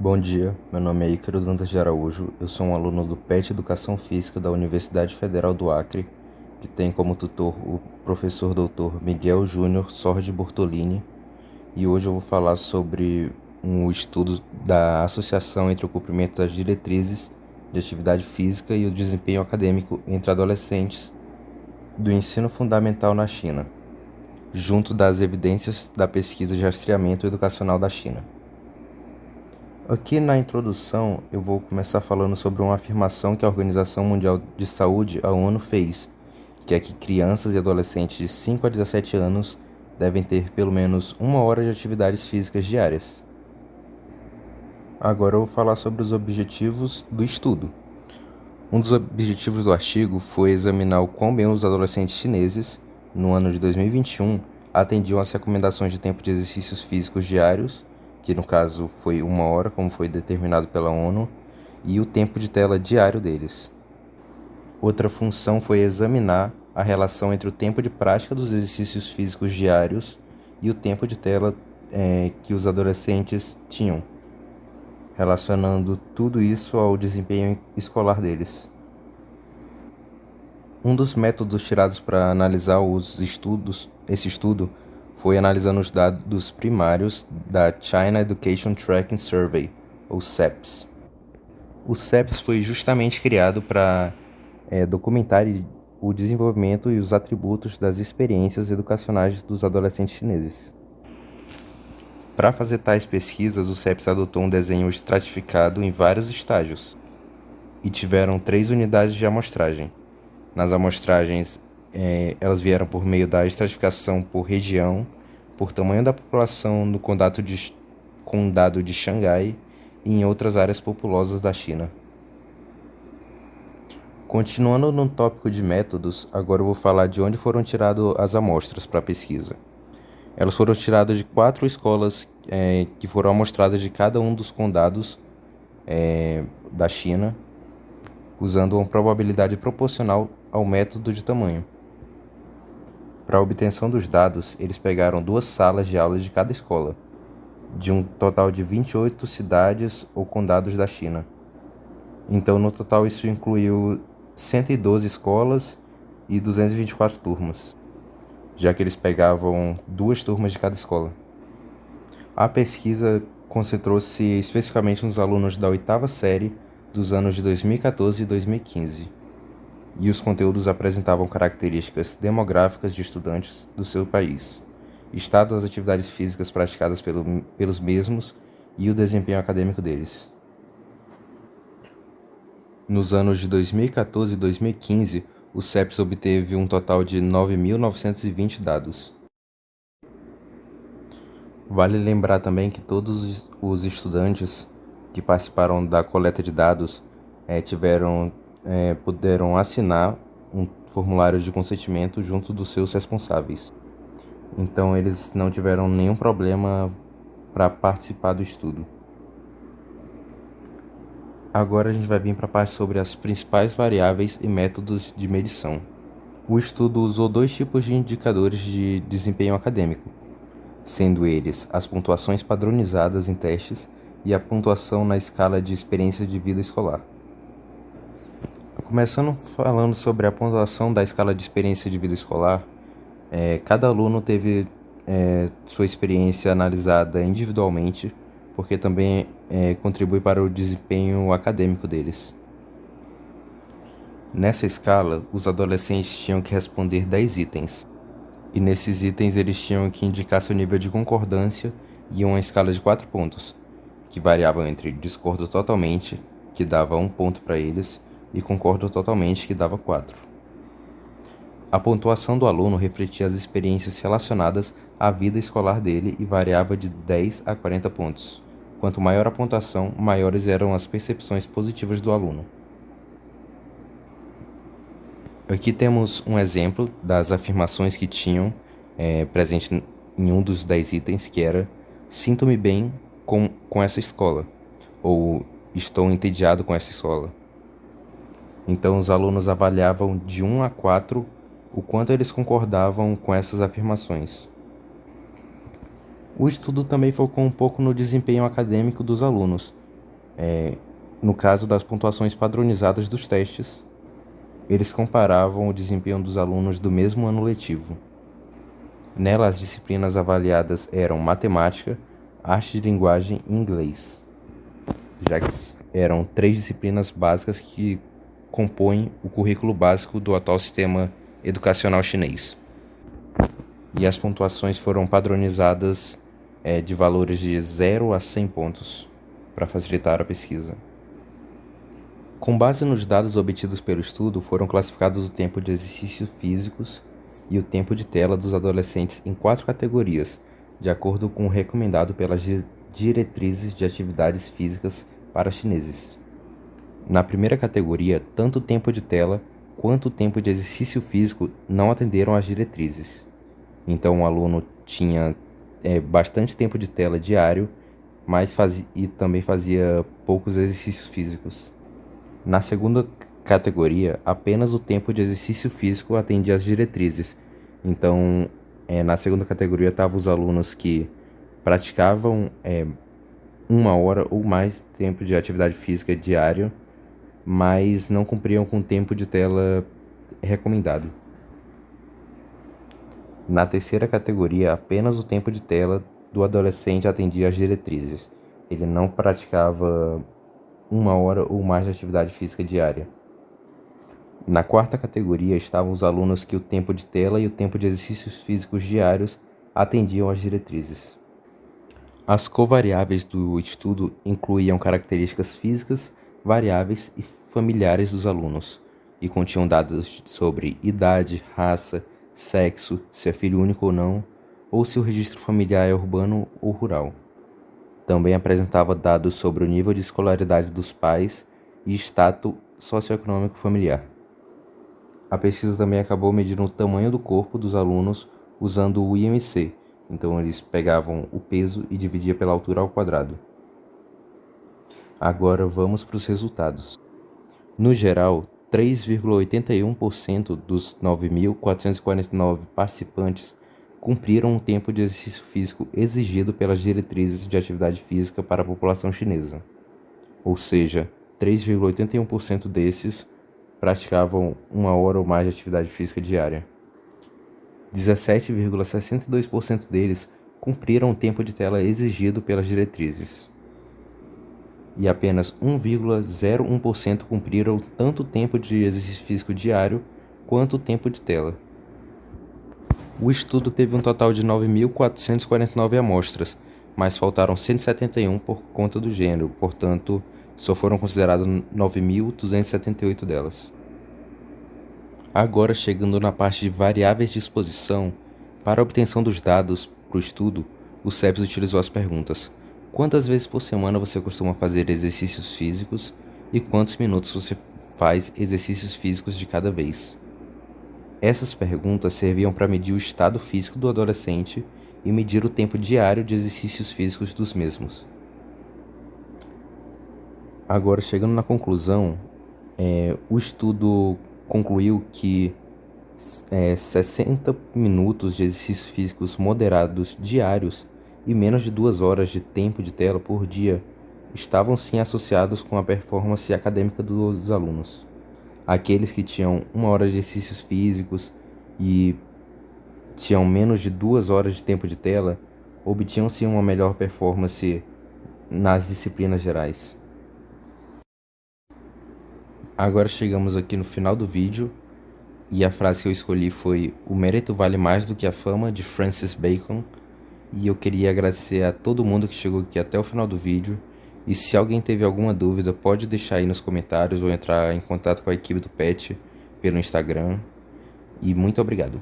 Bom dia, meu nome é Ícaro Dantas de Araújo, eu sou um aluno do PET Educação Física da Universidade Federal do Acre, que tem como tutor o professor doutor Miguel Júnior Sordi Bortolini, e hoje eu vou falar sobre um estudo da associação entre o cumprimento das diretrizes de atividade física e o desempenho acadêmico entre adolescentes do ensino fundamental na China, junto das evidências da pesquisa de rastreamento educacional da China. Aqui na introdução eu vou começar falando sobre uma afirmação que a Organização Mundial de Saúde, a ONU, fez, que é que crianças e adolescentes de 5 a 17 anos devem ter pelo menos 1 hora de atividades físicas diárias. Agora eu vou falar sobre os objetivos do estudo. Um dos objetivos do artigo foi examinar o quão bem os adolescentes chineses, no ano de 2021, atendiam às recomendações de tempo de exercícios físicos diários, que no caso foi 1 hora, como foi determinado pela ONU, e o tempo de tela diário deles. Outra função foi examinar a relação entre o tempo de prática dos exercícios físicos diários e o tempo de tela que os adolescentes tinham, relacionando tudo isso ao desempenho escolar deles. Um dos métodos tirados para analisar esse estudo foi analisando os dados primários da China Education Tracking Survey, ou CEPS. O CEPS foi justamente criado para documentar o desenvolvimento e os atributos das experiências educacionais dos adolescentes chineses. Para fazer tais pesquisas, o CEPS adotou um desenho estratificado em vários estágios e tiveram 3 unidades de amostragem. Nas amostragens, elas vieram por meio da estratificação por região, por tamanho da população no condado de Xangai e em outras áreas populosas da China. Continuando no tópico de métodos, agora eu vou falar de onde foram tiradas as amostras para a pesquisa. Elas foram tiradas de 4 escolas que foram amostradas de cada um dos condados da China, usando uma probabilidade proporcional ao método de tamanho. Para a obtenção dos dados, eles pegaram 2 salas de aulas de cada escola, de um total de 28 cidades ou condados da China. Então, no total, isso incluiu 112 escolas e 224 turmas, já que eles pegavam 2 turmas de cada escola. A pesquisa concentrou-se especificamente nos alunos da 8ª série dos anos de 2014 e 2015, e os conteúdos apresentavam características demográficas de estudantes do seu país, estado das atividades físicas praticadas pelos mesmos e o desempenho acadêmico deles. Nos anos de 2014 e 2015, o CEPS obteve um total de 9.920 dados. Vale lembrar também que todos os estudantes que participaram da coleta de dados puderam assinar um formulário de consentimento junto dos seus responsáveis. Então eles não tiveram nenhum problema para participar do estudo. Agora a gente vai vir para a parte sobre as principais variáveis e métodos de medição. O estudo usou 2 tipos de indicadores de desempenho acadêmico, sendo eles as pontuações padronizadas em testes e a pontuação na escala de experiência de vida escolar. Começando falando sobre a pontuação da escala de experiência de vida escolar, cada aluno teve sua experiência analisada individualmente, porque também contribui para o desempenho acadêmico deles. Nessa escala, os adolescentes tinham que responder 10 itens, e nesses itens eles tinham que indicar seu nível de concordância em uma escala de 4 pontos, que variavam entre discordo totalmente, que dava 1 ponto para eles, e concordo totalmente, que dava 4. A pontuação do aluno refletia as experiências relacionadas à vida escolar dele e variava de 10 a 40 pontos. Quanto maior a pontuação, maiores eram as percepções positivas do aluno. Aqui temos um exemplo das afirmações que tinham presente em um dos 10 itens, que era: sinto-me bem com essa escola, ou estou entediado com essa escola. Então os alunos avaliavam de 1 a 4 o quanto eles concordavam com essas afirmações. O estudo também focou um pouco no desempenho acadêmico dos alunos, No caso das pontuações padronizadas dos testes, eles comparavam o desempenho dos alunos do mesmo ano letivo. Nela, as disciplinas avaliadas eram matemática, arte de linguagem e inglês, já que eram 3 disciplinas básicas que compõem o currículo básico do atual sistema educacional chinês. E as pontuações foram padronizadas de valores de 0 a 100 pontos, para facilitar a pesquisa. Com base nos dados obtidos pelo estudo, foram classificados o tempo de exercícios físicos e o tempo de tela dos adolescentes em 4 categorias, de acordo com o recomendado pelas diretrizes de atividades físicas para chineses. Na primeira categoria, tanto o tempo de tela quanto o tempo de exercício físico não atenderam às diretrizes. Então o aluno tinha bastante tempo de tela diário, mas também fazia poucos exercícios físicos. Na segunda categoria, apenas o tempo de exercício físico atendia às diretrizes. Então, na segunda categoria estavam os alunos que praticavam 1 hora ou mais tempo de atividade física diário, mas não cumpriam com o tempo de tela recomendado. Na terceira categoria, apenas o tempo de tela do adolescente atendia às diretrizes. Ele não praticava 1 hora ou mais de atividade física diária. Na quarta categoria estavam os alunos que o tempo de tela e o tempo de exercícios físicos diários atendiam às diretrizes. As covariáveis do estudo incluíam características físicas, variáveis e familiares dos alunos, e continham dados sobre idade, raça, sexo, se é filho único ou não, ou se o registro familiar é urbano ou rural. Também apresentava dados sobre o nível de escolaridade dos pais e status socioeconômico familiar. A pesquisa também acabou medindo o tamanho do corpo dos alunos usando o IMC, então eles pegavam o peso e dividiam pela altura ao quadrado. Agora vamos para os resultados. No geral, 3,81% dos 9.449 participantes cumpriram o tempo de exercício físico exigido pelas diretrizes de atividade física para a população chinesa. Ou seja, 3,81% desses praticavam 1 hora ou mais de atividade física diária. 17,62% deles cumpriram o tempo de tela exigido pelas diretrizes. E apenas 1,01% cumpriram tanto o tempo de exercício físico diário quanto o tempo de tela. O estudo teve um total de 9.449 amostras, mas faltaram 171 por conta do gênero, portanto, só foram consideradas 9.278 delas. Agora, chegando na parte de variáveis de exposição, para a obtenção dos dados para o estudo, o CEPS utilizou as perguntas: quantas vezes por semana você costuma fazer exercícios físicos e quantos minutos você faz exercícios físicos de cada vez? Essas perguntas serviam para medir o estado físico do adolescente e medir o tempo diário de exercícios físicos dos mesmos. Agora, chegando na conclusão, o estudo concluiu que 60 minutos de exercícios físicos moderados diários e menos de 2 horas de tempo de tela por dia estavam sim associados com a performance acadêmica dos alunos. Aqueles que tinham 1 hora de exercícios físicos e tinham menos de 2 horas de tempo de tela obtinham sim uma melhor performance nas disciplinas gerais. Agora chegamos aqui no final do vídeo e a frase que eu escolhi foi: "O mérito vale mais do que a fama", de Francis Bacon. E eu queria agradecer a todo mundo que chegou aqui até o final do vídeo. E se alguém teve alguma dúvida, pode deixar aí nos comentários ou entrar em contato com a equipe do PET pelo Instagram. E muito obrigado.